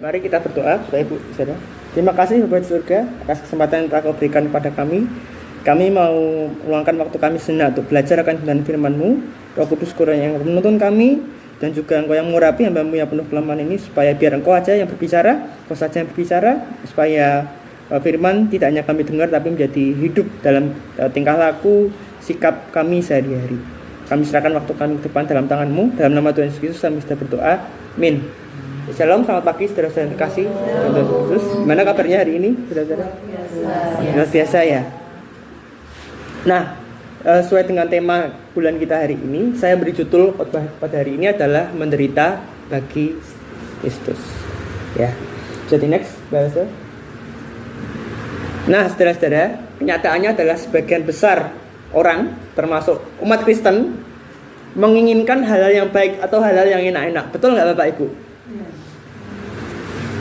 Mari kita berdoa, Bapak Ibu Saudara. Terima kasih Bapak Surga atas kesempatan yang telah Kau berikan kepada kami. Kami mau meluangkan waktu kami sejenak untuk belajar akan firman-Mu. Roh Kudus yang menuntun kami dan juga Engkau yang mengurapi hamba-Mu yang penuh kelemahan ini, supaya biar Engkau aja yang berbicara, Engkau saja yang berbicara, supaya firman tidak hanya kami dengar tapi menjadi hidup dalam tingkah laku, sikap kami sehari-hari. Kami serahkan waktu kami ke depan dalam tangan-Mu. Dalam nama Tuhan Yesus Kristus kami sudah berdoa. Amin. Shalom, selamat pagi saudara-saudara yang terkasih. Gimana kabarnya hari ini, saudara-saudara? Luar biasa ya. Nah, sesuai dengan tema bulan kita hari ini, saya beri judul khotbah pada hari ini adalah menderita bagi Kristus. Ya. Jadi next, bahasa. Nah, saudara-saudara, kenyataannya adalah sebagian besar orang, termasuk umat Kristen, menginginkan hal-hal yang baik atau hal-hal yang enak-enak. Betul nggak Bapak Ibu?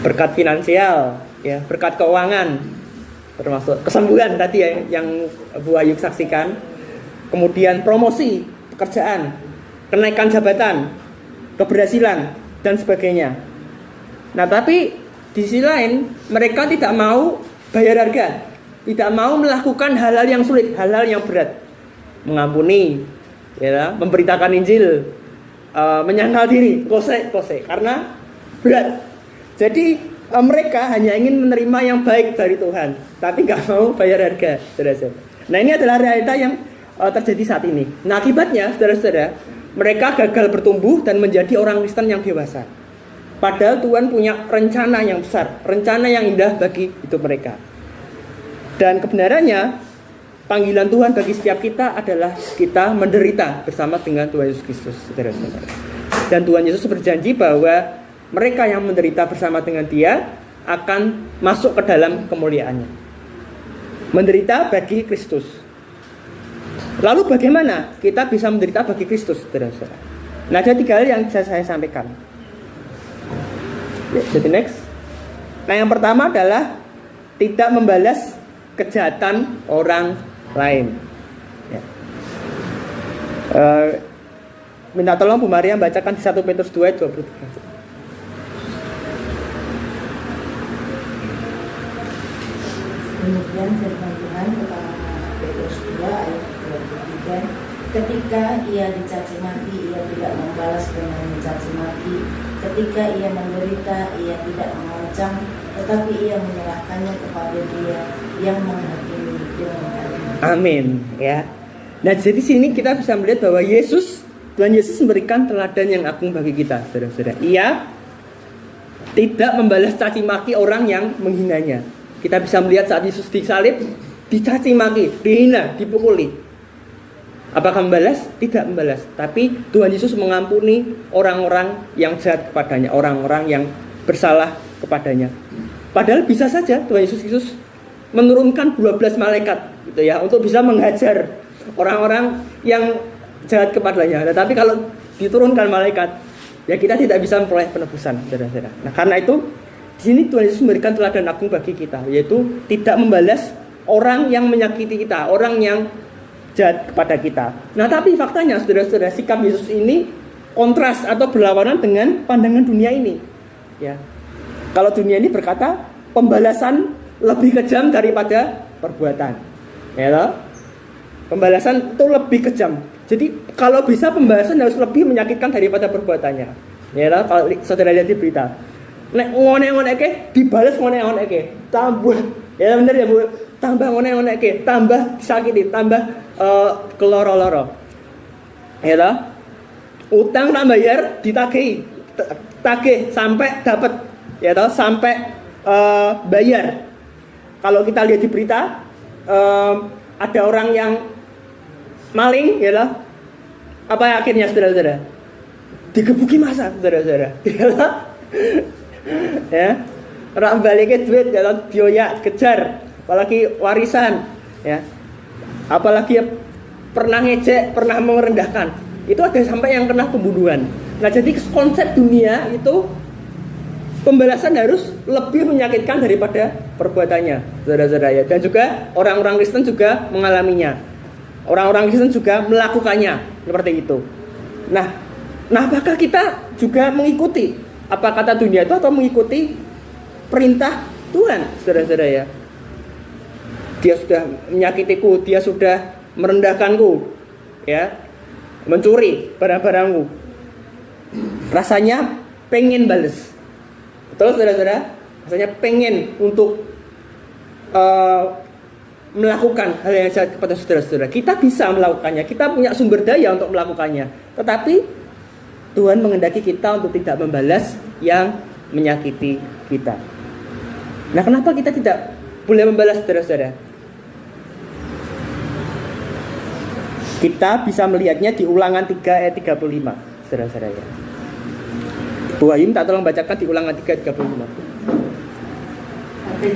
Berkat finansial, ya, berkat keuangan, termasuk kesembuhan tadi ya, yang Bu Ayu saksikan, kemudian promosi pekerjaan, kenaikan jabatan, keberhasilan dan sebagainya. Nah, tapi di sisi lain mereka tidak mau bayar harga, tidak mau melakukan hal-hal yang sulit, hal-hal yang berat, mengampuni, ya, memberitakan Injil, menyangkal diri, kose, karena berat. Jadi mereka hanya ingin menerima yang baik dari Tuhan, tapi nggak mau bayar harga, saudara-saudara. Nah, ini adalah realita yang terjadi saat ini. Nah, akibatnya, saudara-saudara, mereka gagal bertumbuh dan menjadi orang Kristen yang dewasa. Padahal Tuhan punya rencana yang besar, rencana yang indah bagi hidup mereka. Dan kebenarannya, panggilan Tuhan bagi setiap kita adalah kita menderita bersama dengan Tuhan Yesus Kristus, saudara-saudara. Dan Tuhan Yesus berjanji bahwa mereka yang menderita bersama dengan Dia akan masuk ke dalam kemuliaannya. Menderita bagi Kristus. Lalu bagaimana kita bisa menderita bagi Kristus, saudara-saudara? Nah, ada 3 hal yang bisa saya sampaikan. Jadi next. Nah, yang pertama adalah tidak membalas kejahatan orang lain. Ya. Minta tolong Bu Maria bacakan di 1 Petrus 2 ayat 23. Demikian firman Tuhan kepada Petrus 2 ayat 23, ketika ia dicaci maki, ia tidak membalas dengan mencaci maki. Ketika ia menderita, ia tidak mengancam, tetapi ia menyerahkannya kepada Dia yang menghakimi dengan adil. Amin, ya. Nah, jadi sini kita bisa melihat bahwa Tuhan Yesus memberikan teladan yang agung bagi kita, saudara-saudara. Ia tidak membalas caci maki orang yang menghinanya. Kita bisa melihat saat Yesus disalib, dicaci maki, dihina, dipukuli. Apakah membalas? Tidak membalas. Tapi Tuhan Yesus mengampuni orang-orang yang jahat kepadanya, orang-orang yang bersalah kepadanya. Padahal bisa saja Tuhan Yesus Kristus menurunkan 12 malaikat gitu ya, untuk bisa menghajar orang-orang yang jahat kepadanya. Tetapi kalau diturunkan malaikat, ya kita tidak bisa memperoleh penebusan, saudara-saudara. Nah, karena itu di sini Tuhan Yesus memberikan teladan agung bagi kita, yaitu tidak membalas orang yang menyakiti kita, orang yang jahat kepada kita. Nah, tapi faktanya, saudara-saudara, sikap Yesus ini kontras atau berlawanan dengan pandangan dunia ini. Ya, kalau dunia ini berkata pembalasan lebih kejam daripada perbuatan, ya loh? Pembalasan itu lebih kejam. Jadi kalau bisa pembalasan harus lebih menyakitkan daripada perbuatannya. Ya loh? Kalau saudara lihat di berita, nek ngone-ngoneke dibalas ngone-ngoneke, tambah, ya benar ya Bu, tambah ngone-ngoneke, tambah disakiti, tambah keloro-loro. Ya toh? Utang tak bayar ditagih, tagih sampai dapat, ya toh, sampai bayar. Kalau kita lihat di berita, ada orang yang maling, ya toh, apa akhirnya, saudara-saudara? Digebuki massa, saudara-saudara. Ya toh? Ya, orang baliknya duit dalam biaya kejar, apalagi warisan, ya, apalagi pernah ngejek, pernah merendahkan, itu ada sampai yang kena pembunuhan. Nah, jadi konsep dunia itu pembalasan harus lebih menyakitkan daripada perbuatannya, saudara-saudara, ya. Dan juga orang-orang Kristen juga mengalaminya, orang-orang Kristen juga melakukannya seperti itu. Nah, apakah kita juga mengikuti apa kata dunia itu atau mengikuti perintah Tuhan, saudara-saudara ya. Dia sudah menyakitiku, dia sudah merendahkanku, ya, mencuri barang-barangku. Rasanya pengen bales. Betul, saudara-saudara? Rasanya pengen untuk melakukan hal yang jahat kepada saudara-saudara. Kita bisa melakukannya, kita punya sumber daya untuk melakukannya. Tetapi Tuhan menghendaki kita untuk tidak membalas yang menyakiti kita. Nah, kenapa kita tidak boleh membalas, saudara-saudara? Kita bisa melihatnya di Ulangan 3 ayat 35, saudara-saudara ya. Bu Ayu tak tolong bacakan di Ulangan 3 ayat 35.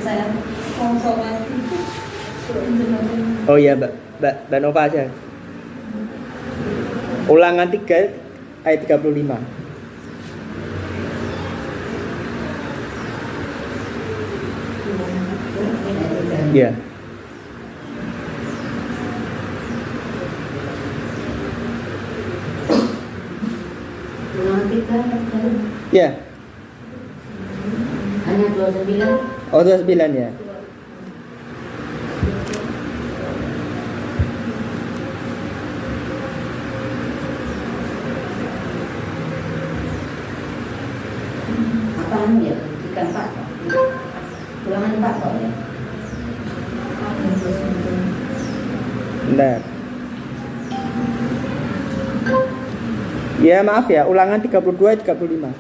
Saya konsolasi. Oh iya, Mbak Nova aja. Ulangan 3 ayat 35. Ya. Ulangan 3 Ya. hanya 29. Oh, 29 ya. Apaan ya? Ikan Pak. Ulangan 4 kok ya. Benar. Ya, maaf ya, Ulangan 32 ayat 35.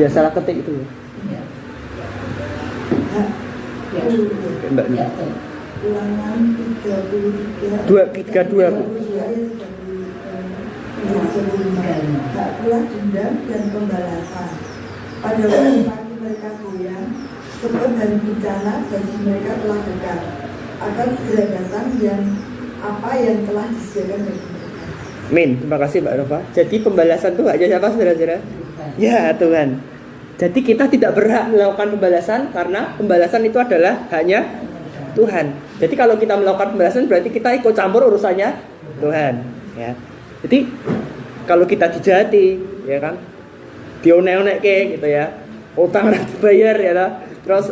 Ya, salah ketik itu. Ya. Mbak. Ya. Ulangan 33 232. tak pula dendam dan pembalasan. Pada waktu kaki mereka goyang, sebab hari bencana bagi mereka telah dekat. Akan segera datang yang apa yang telah disediakan bagi mereka. Min, terima kasih Mbak Nova. Jadi pembalasan itu hanya siapa, saudara-saudara? Ya, Tuhan. Jadi kita tidak berhak melakukan pembalasan karena pembalasan itu adalah hanya Tuhan. Jadi kalau kita melakukan pembalasan berarti kita ikut campur urusannya Tuhan, ya. Jadi kalau kita dijahati, ya kan, dionek-onek gitu ya, utang harus dibayar ya, terus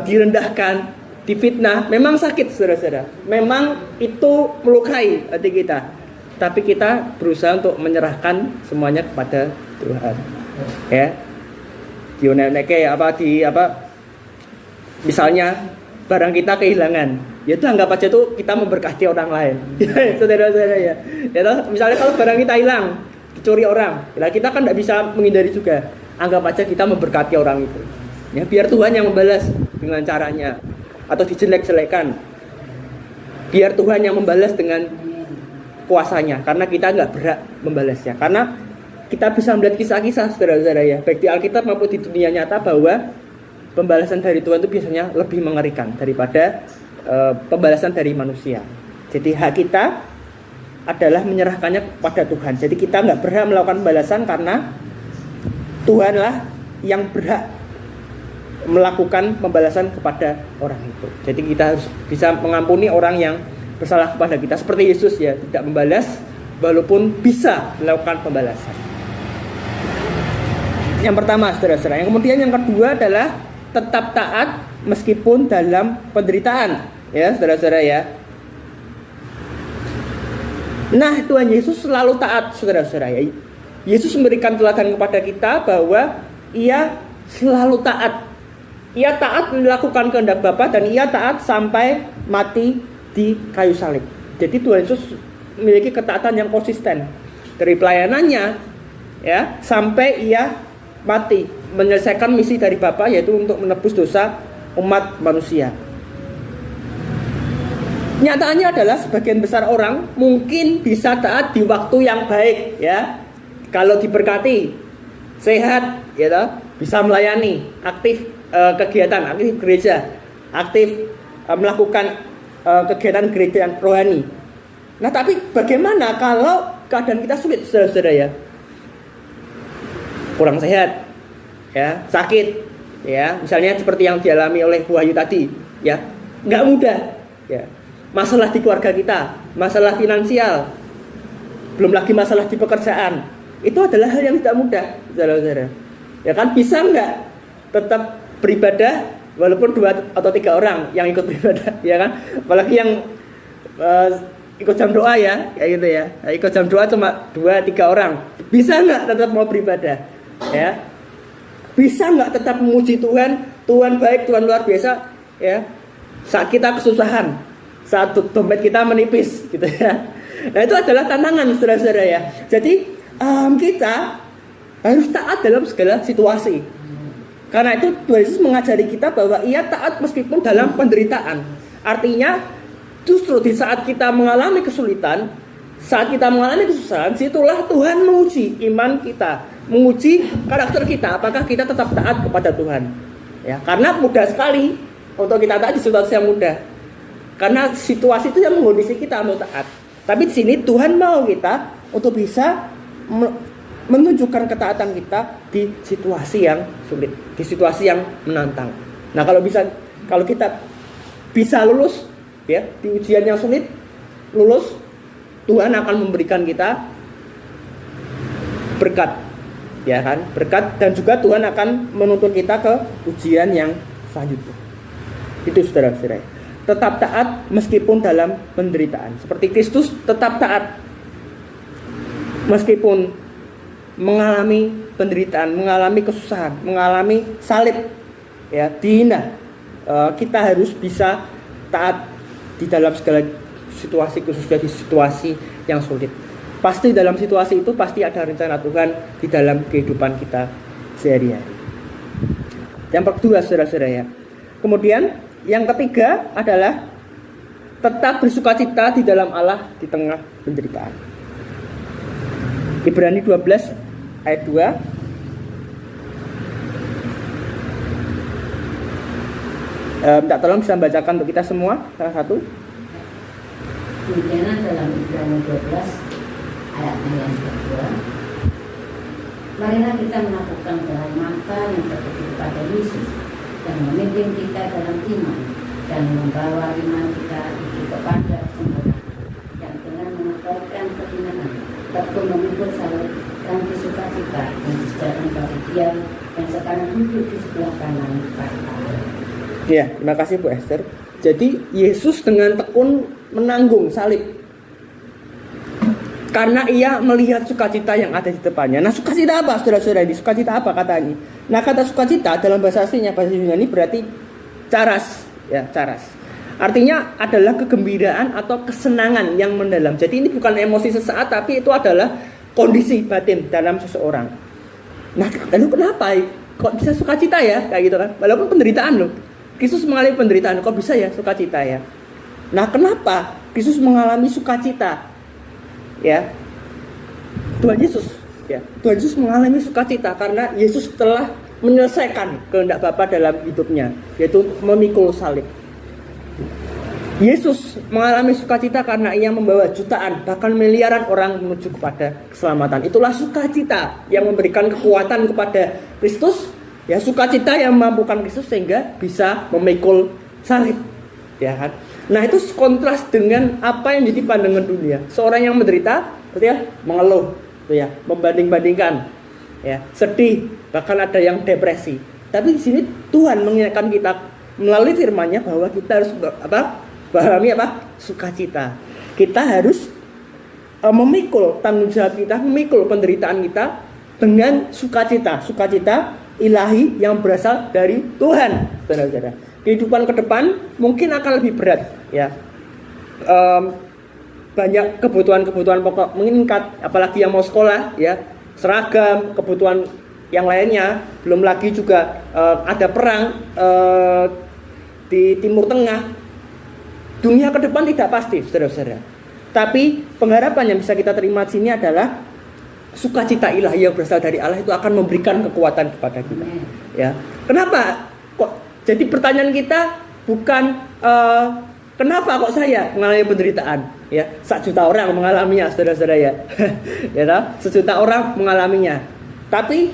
direndahkan, difitnah, memang sakit, saudara-saudara. Memang itu melukai hati kita. Tapi kita berusaha untuk menyerahkan semuanya kepada Tuhan, ya. Dionek-onek misalnya barang kita kehilangan, ya itu anggap aja tuh kita memberkati orang lain. Saudara-saudara ya. Ya toh, misalnya kalau barang kita hilang, dicuri orang, ya kita kan tidak bisa menghindari juga. Anggap aja kita memberkati orang itu. Ya biar Tuhan yang membalas dengan caranya, atau dijelek-jelekan. Biar Tuhan yang membalas dengan kuasanya, karena kita nggak berhak membalasnya. Karena kita bisa melihat kisah-kisah, saudara-saudara ya, baik di Alkitab maupun di dunia nyata, bahwa pembalasan dari Tuhan itu biasanya lebih mengerikan daripada pembalasan dari manusia. Jadi hak kita adalah menyerahkannya kepada Tuhan. Jadi kita nggak berhak melakukan pembalasan karena Tuhanlah yang berhak melakukan pembalasan kepada orang itu. Jadi kita harus bisa mengampuni orang yang bersalah kepada kita, seperti Yesus ya, tidak membalas walaupun bisa melakukan pembalasan. Yang pertama, saudara-saudara. Yang kemudian yang kedua adalah tetap taat meskipun dalam penderitaan, ya, saudara-saudara ya. Nah, Tuhan Yesus selalu taat, saudara-saudara ya. Yesus memberikan teladan kepada kita bahwa Ia selalu taat. Ia taat melakukan kehendak Bapa dan Ia taat sampai mati di kayu salib. Jadi Tuhan Yesus memiliki ketaatan yang konsisten dari pelayanannya, ya, sampai Ia mati menyelesaikan misi dari Bapa, yaitu untuk menebus dosa umat manusia. Nyataannya adalah sebagian besar orang mungkin bisa taat di waktu yang baik, ya. Kalau diberkati, sehat, ya, bisa melayani, aktif kegiatan, aktif gereja, aktif melakukan kegiatan gereja yang rohani. Nah, tapi bagaimana kalau keadaan kita sulit, saudara-saudara ya? Kurang sehat, ya, sakit, ya, misalnya seperti yang dialami oleh Bu Ayu tadi, ya, nggak mudah, ya, masalah di keluarga kita, masalah finansial, belum lagi masalah di pekerjaan, itu adalah hal yang tidak mudah, saudara-saudara. Ya kan, bisa nggak tetap beribadah walaupun 2 atau 3 orang yang ikut beribadah, ya kan? Apalagi yang ikut jam doa ya, kayak gitu ya. Nah, ikut jam doa cuma 2-3 orang. Bisa nggak tetap mau beribadah? Ya. Bisa nggak tetap memuji Tuhan? Tuhan baik, Tuhan luar biasa, ya. Saat kita kesusahan, saat dompet kita menipis, gitu ya. Nah, itu adalah tantangan, saudara-saudara ya. Jadi kita harus taat dalam segala situasi. Karena itu Tuhan Yesus mengajari kita bahwa ia taat meskipun dalam penderitaan. Artinya justru di saat kita mengalami kesulitan, saat kita mengalami kesusahan, situlah Tuhan menguji iman kita, menguji karakter kita, apakah kita tetap taat kepada Tuhan. Ya, karena mudah sekali untuk kita taat di situasi yang mudah. Karena situasi itu yang mengkondisi kita untuk taat. Tapi di sini Tuhan mau kita untuk bisa menunjukkan ketaatan kita di situasi yang sulit, di situasi yang menantang. Nah, kalau kita bisa lulus ya di ujian yang sulit, lulus, Tuhan akan memberikan kita berkat, ya kan? Berkat, dan juga Tuhan akan menuntun kita ke ujian yang selanjutnya. Itu saudara-saudara. Tetap taat meskipun dalam penderitaan. Seperti Kristus tetap taat meskipun mengalami penderitaan, mengalami kesusahan, mengalami salib, ya, dihina. Kita harus bisa taat di dalam segala situasi, khususnya di situasi yang sulit. Pasti dalam situasi itu pasti ada rencana Tuhan di dalam kehidupan kita sehari-hari. Yang kedua, saudara-saudara ya. Kemudian yang ketiga adalah tetap bersukacita di dalam Allah di tengah penderitaan. Ibrani 12 ayat 2. Minta tolong bisa membacakan untuk kita semua salah satu. Demikian dalam Ibrani 12 ayat yang kedua. Marilah kita melakukan gelar mata yang tertuju kepada Yesus dan memimpin kita dalam iman dan membawa iman kita itu kepada sempurna, yang dengan mengekalkan kehinaan tekun memikul salib dan sukacita dan sejahtera bagi Dia yang sekarang duduk di sebelah kanan Allah. Ya, terima kasih Bu Esther. Jadi Yesus dengan tekun menanggung salib karena ia melihat sukacita yang ada di depannya. Nah, sukacita apa, saudara-saudara? Di sukacita apa katanya? Nah, kata sukacita dalam bahasa aslinya, bahasa Yunani berarti charis, ya, charis. Artinya adalah kegembiraan atau kesenangan yang mendalam. Jadi ini bukan emosi sesaat, tapi itu adalah kondisi batin dalam seseorang. Nah, lalu kenapa kok bisa sukacita ya? Kayak gitu kan. Walaupun penderitaan loh. Kristus mengalami penderitaan, kok bisa ya sukacita ya? Nah, kenapa Kristus mengalami sukacita? Ya, Tuhan Yesus mengalami sukacita karena Yesus telah menyelesaikan kehendak Bapa dalam hidupnya, yaitu memikul salib. Yesus mengalami sukacita karena ia membawa jutaan, bahkan miliaran orang menuju kepada keselamatan. Itulah sukacita yang memberikan kekuatan kepada Kristus, ya, sukacita yang memampukan Kristus sehingga bisa memikul salib, ya kan? Nah, itu kontras dengan apa yang jadi pandangan dunia. Seorang yang menderita, gitu ya, mengeluh, gitu ya, membanding-bandingkan, ya, sedih, bahkan ada yang depresi. Tapi di sini Tuhan mengingatkan kita melalui firman-Nya bahwa kita harus mengalami sukacita. Kita harus memikul tanggung jawab kita, memikul penderitaan kita dengan sukacita, sukacita ilahi yang berasal dari Tuhan, saudara-saudara. Kehidupan ke depan mungkin akan lebih berat, ya. Banyak kebutuhan pokok meningkat, apalagi yang mau sekolah, ya, seragam, kebutuhan yang lainnya. Belum lagi juga ada perang di Timur Tengah. Dunia ke depan tidak pasti, saudara-saudara. Tapi pengharapan yang bisa kita terima di sini adalah sukacita ilahi yang berasal dari Allah itu akan memberikan kekuatan kepada kita. Ya, kenapa? Jadi pertanyaan kita bukan kenapa kok saya mengalami penderitaan? Ya, 1 juta orang mengalaminya, saudara-saudara ya. Ya, 1 juta orang mengalaminya. Tapi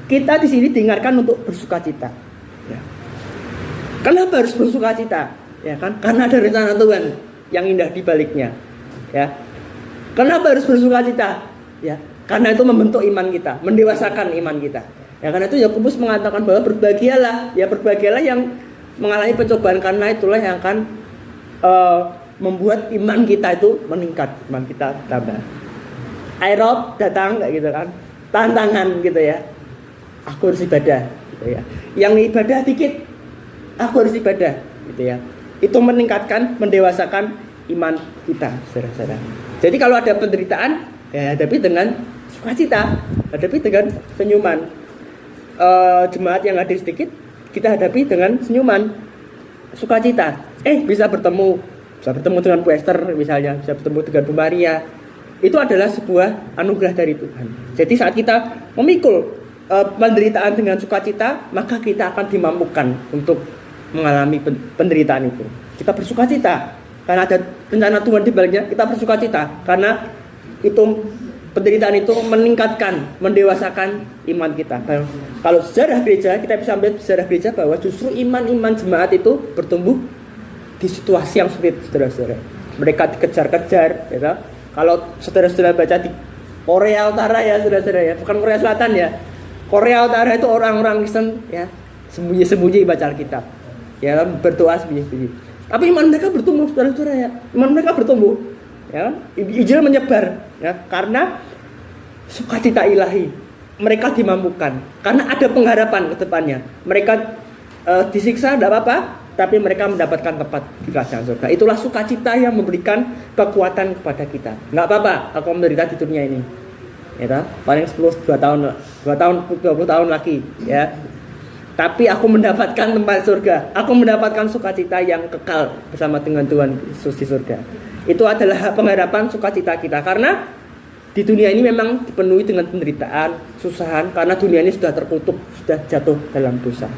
kita di sini diingatkan untuk bersukacita. Ya. Kenapa harus bersukacita? Ya kan? Karena ada rencana Tuhan yang indah di baliknya. Ya. Kenapa harus bersukacita? Ya, karena itu membentuk iman kita, mendewasakan iman kita. Ya karena itu Yakobus mengatakan bahwa berbahagialah yang mengalami pencobaan, karena itulah yang akan membuat iman kita itu meningkat, iman kita tambah. Aerob datang kayak gitu kan, tantangan gitu ya. Aku harus ibadah gitu ya. Yang ibadah dikit, aku harus ibadah gitu ya. Itu meningkatkan, mendewasakan iman kita, saudara-saudara. Jadi kalau ada penderitaan, ya hadapi dengan sukacita, hadapi dengan senyuman. Jemaat yang hadir sedikit, kita hadapi dengan senyuman, sukacita. Bisa bertemu dengan Bu Esther misalnya, bisa bertemu dengan Bu Maria. Itu adalah sebuah anugerah dari Tuhan. Jadi saat kita memikul penderitaan dengan sukacita, maka kita akan dimampukan untuk mengalami penderitaan itu. Kita bersukacita karena ada rencana Tuhan di baliknya. Kita bersukacita karena itu penderitaan itu meningkatkan, mendewasakan iman kita. Kalau sejarah gereja, kita bisa ambil sejarah gereja bahwa justru iman-iman jemaat itu bertumbuh di situasi yang sulit, saudara-saudara. Mereka dikejar-kejar, ya. Kalau saudara-saudara baca di Korea Utara ya, saudara-saudara ya, bukan Korea Selatan ya. Korea Utara itu orang-orang Kristen ya, sembunyi-sembunyi baca Alkitab. Ya, berdoa sembunyi-sembunyi. Tapi iman mereka bertumbuh, saudara-saudara ya. Iman mereka bertumbuh. Ya, Injil menyebar ya, karena sukacita ilahi. Mereka dimampukan karena ada pengharapan ke depannya. Mereka disiksa tidak apa-apa, tapi mereka mendapatkan tempat di kerajaan surga. Itulah sukacita yang memberikan kekuatan kepada kita. Nggak apa-apa aku menderita di dunia ini, ya, paling 20 tahun lagi, ya. Tapi aku mendapatkan tempat surga. Aku mendapatkan sukacita yang kekal bersama dengan Tuhan Yesus di surga. Itu adalah pengharapan sukacita kita, karena di dunia ini memang dipenuhi dengan penderitaan, susahan, karena dunia ini sudah terkutuk, sudah jatuh dalam dosa.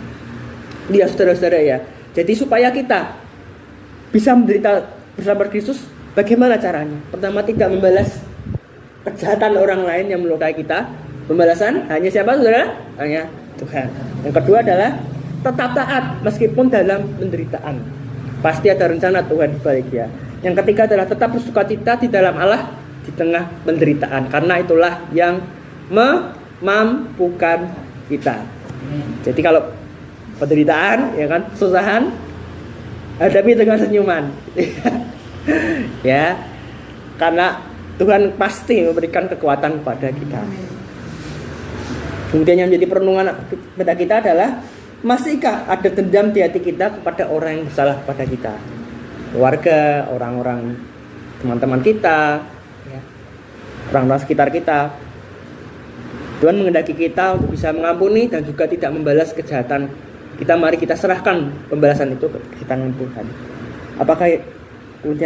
Dia saudara-saudara ya. Jadi supaya kita bisa menderita bersama Kristus, bagaimana caranya? Pertama, tidak membalas kejahatan orang lain yang melukai kita. Pembalasan hanya siapa, saudara? Hanya Tuhan. Yang kedua adalah tetap taat meskipun dalam penderitaan. Pasti ada rencana Tuhan di balik ya. Yang ketiga adalah tetap bersukacita di dalam Allah di tengah penderitaan, karena itulah yang memampukan kita. Jadi kalau penderitaan, ya kan, susahan, hadapi dengan senyuman. Ya, karena Tuhan pasti memberikan kekuatan kepada kita. Kemudian yang menjadi perenungan kepada kita adalah, masihkah ada dendam di hati kita kepada orang yang bersalah kepada kita? Keluarga, orang-orang, teman-teman kita, ya, orang-orang sekitar kita. Tuhan menghendaki kita untuk bisa mengampuni dan juga tidak membalas kejahatan kita. Mari kita serahkan pembalasan itu ke tangan Tuhan.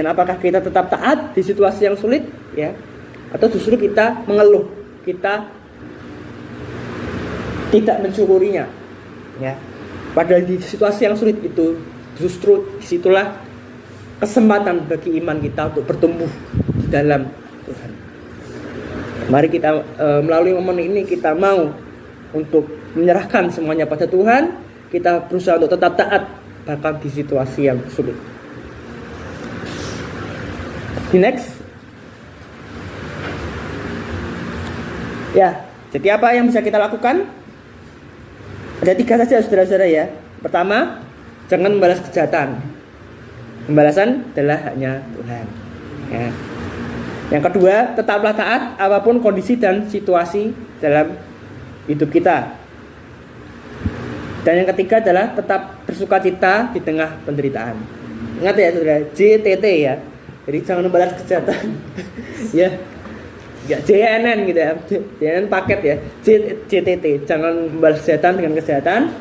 Apakah kita tetap taat di situasi yang sulit, ya, atau justru kita mengeluh, kita tidak mensyukurinya, ya. Padahal di situasi yang sulit itu justru disitulah kesempatan bagi iman kita untuk bertumbuh di dalam Tuhan. Mari kita melalui momen ini kita mau untuk menyerahkan semuanya pada Tuhan. Kita berusaha untuk tetap taat bahkan di situasi yang sulit. Di next. Ya, jadi apa yang bisa kita lakukan? Ada 3 saja, saudara-saudara ya. Pertama, jangan membalas kejahatan. Pembalasan adalah hanya Tuhan. Ya. Yang kedua, tetaplah taat apapun kondisi dan situasi dalam hidup kita. Dan yang ketiga adalah tetap bersukacita di tengah penderitaan. Ingat ya saudara, JTT ya. Jadi jangan membalas kejahatan. Ya. Ya, JNN gitu ya. JNN paket ya. JTT, jangan membalas kejahatan dengan kejahatan.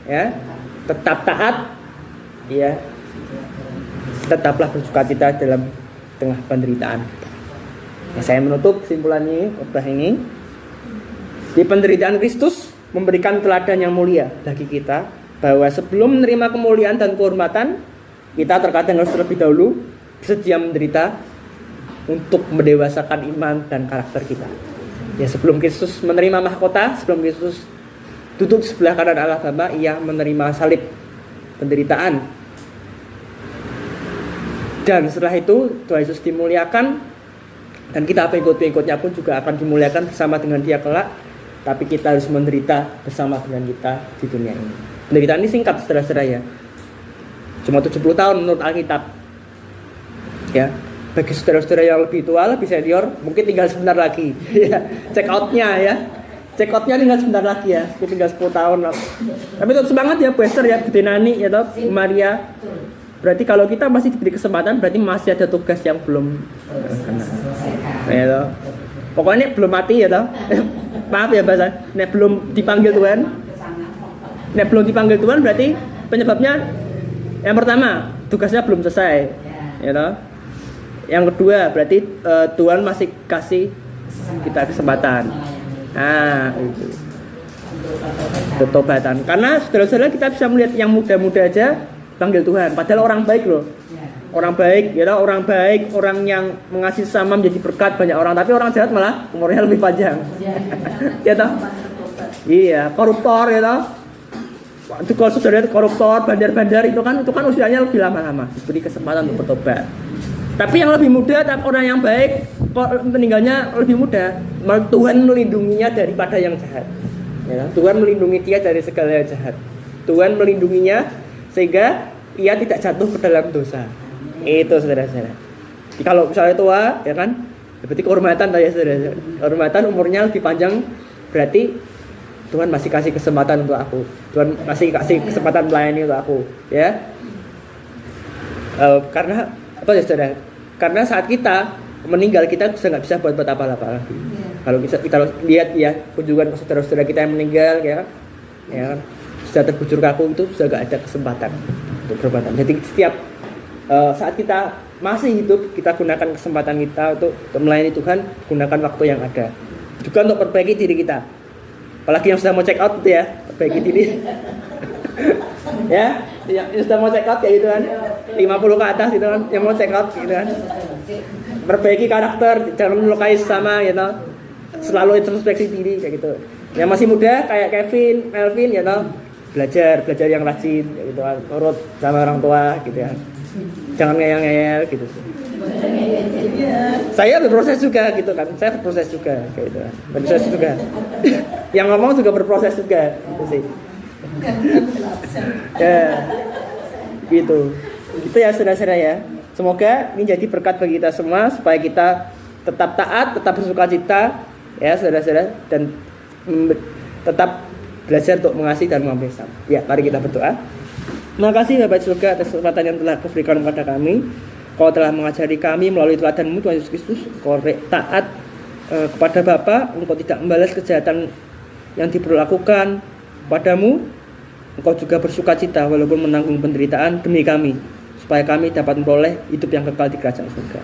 Ya. Tetap taat. Ya. Tetaplah bersukacita dalam tengah penderitaan. Nah, saya menutup kesimpulannya khotbah ini. Di penderitaan Kristus memberikan teladan yang mulia bagi kita, bahwa sebelum menerima kemuliaan dan kehormatan, kita terkadang harus terlebih dahulu bersedia menderita untuk mendewasakan iman dan karakter kita. Ya, sebelum Kristus menerima mahkota, sebelum Kristus duduk sebelah kanan Allah Bapa, ia menerima salib, penderitaan. Dan setelah itu Tuhan Yesus dimuliakan, dan kita pengikut-pengikutnya pun juga akan dimuliakan bersama dengan Dia kelak. tapi kita harus menderita bersama dengan kita di dunia ini. Penderitaan ini singkat, saudara-saudara ya. Cuma 70 tahun menurut Alkitab. Ya. Bagi saudara-saudara yang lebih tua, lebih senior, mungkin tinggal sebentar lagi. Ya. Check out-nya ya. Check out-nya tinggal sebentar lagi ya. Tinggal 10 tahun. Tapi tetap semangat ya Bu Esther ya, Bu Nani ya toh, Maria. Berarti kalau kita masih diberi kesempatan, berarti masih ada tugas yang belum kena. Ya toh. Pokoknya belum mati ya toh. Maaf ya bahasa. Nek belum dipanggil Tuhan. Nek belum dipanggil Tuhan berarti penyebabnya yang pertama tugasnya belum selesai. Ya toh. Yang kedua berarti Tuhan masih kasih kita kesempatan. Nah, itu. Ketobatan. Karena saudara-saudara kita bisa melihat yang muda-muda aja panggil Tuhan. Padahal orang baik loh. Orang baik, ya toh, orang baik, orang yang mengasihi sesama menjadi berkat banyak orang. Tapi orang jahat malah umurnya lebih panjang. Ya toh? Iya, koruptor ya toh. Itu kalau saudara koruptor, bandar-bandar itu kan usianya lebih lama-lama. Diberi kesempatan untuk bertobat. Tapi yang lebih muda, orang yang baik meninggalnya lebih muda. Tuhan melindunginya daripada yang jahat. Ya, Tuhan melindungi dia dari segala yang jahat. Tuhan melindunginya sehingga ia tidak jatuh ke dalam dosa. Itu saudara-saudara. Kalau misalnya tua, ya kan, berarti kehormatan ya saudara. Kehormatan umurnya lebih panjang, berarti Tuhan masih kasih kesempatan untuk aku. Tuhan masih kasih kesempatan melayani untuk aku. Ya. Karena apa ya saudara? Karena saat kita meninggal kita sudah nggak bisa buat apa-apa lagi. Kalau kita lihat ya kunjungan ke saudara-saudara kita yang meninggal ya kan sudah terbujur kaku itu sudah nggak ada kesempatan untuk berbuat. Jadi setiap saat kita masih hidup kita gunakan kesempatan kita untuk melayani Tuhan, gunakan waktu yang ada juga untuk perbaiki diri kita. Apalagi yang sudah mau check out gitu ya, perbaiki diri. Ya, yang sudah mau check out kayak gitu kan, 50 ke atas gitu kan, yang mau check out gitu kan. Perbaiki karakter, jangan melukai sesama gitu. Selalu introspeksi diri kayak gitu. Yang masih muda kayak Kevin, Melvin ya toh, belajar yang rajin kayak gitu kan, nurut sama orang tua gitu ya. Jangan ngeyel-ngeyel gitu. Saya berproses juga gitu kan. Saya berproses juga kayak gitu. Berproses juga. Yang ngomong juga berproses juga gitu sih. Ya. Gitu. Itu ya saudara-saudara ya. Semoga ini jadi berkat bagi kita semua supaya kita tetap taat, tetap bersukacita ya saudara-saudara dan tetap belajar untuk mengasihi dan mengasihi sesama. Ya, mari kita berdoa. Terima kasih Bapak surga atas kesempatan yang telah Kau berikan kepada kami. Kau telah mengajari kami melalui teladan-Mu Tuhan Yesus Kristus. Kau taat kepada Bapa, Engkau tidak membalas kejahatan yang diperlakukan padamu. Engkau juga bersukacita walaupun menanggung penderitaan demi kami, supaya kami dapat memperoleh hidup yang kekal di kerajaan surga.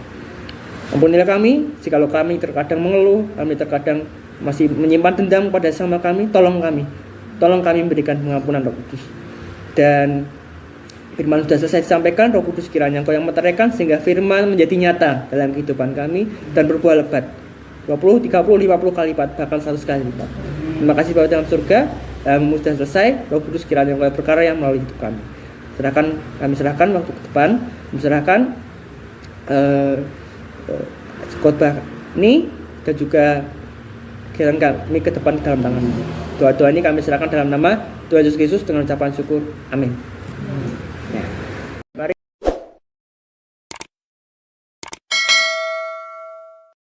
Ampunilah kami jikalau kami terkadang mengeluh, kami terkadang masih menyimpan dendam pada sesama kami. Tolong kami memberikan pengampunan Roh Kudus. Dan firman sudah selesai disampaikan, Roh Kudus kiranya Engkau yang meteraikan sehingga firman menjadi nyata dalam kehidupan kami dan berbuah lebat 20, 30, 50 kali lipat, bahkan 100 kali lipat. Terima kasih Bapa dalam surga. Sudah selesai, Roh Kudus kiranya Engkau berkarya melalui hidup kami. Kami serahkan waktu ke depan, kami serahkan khotbah ini dan juga kiranya kami ke depan dalam tangan-Mu. Doa-doa ini kami serahkan dalam nama Tuhan Yesus Kristus dengan ucapan syukur. Amin.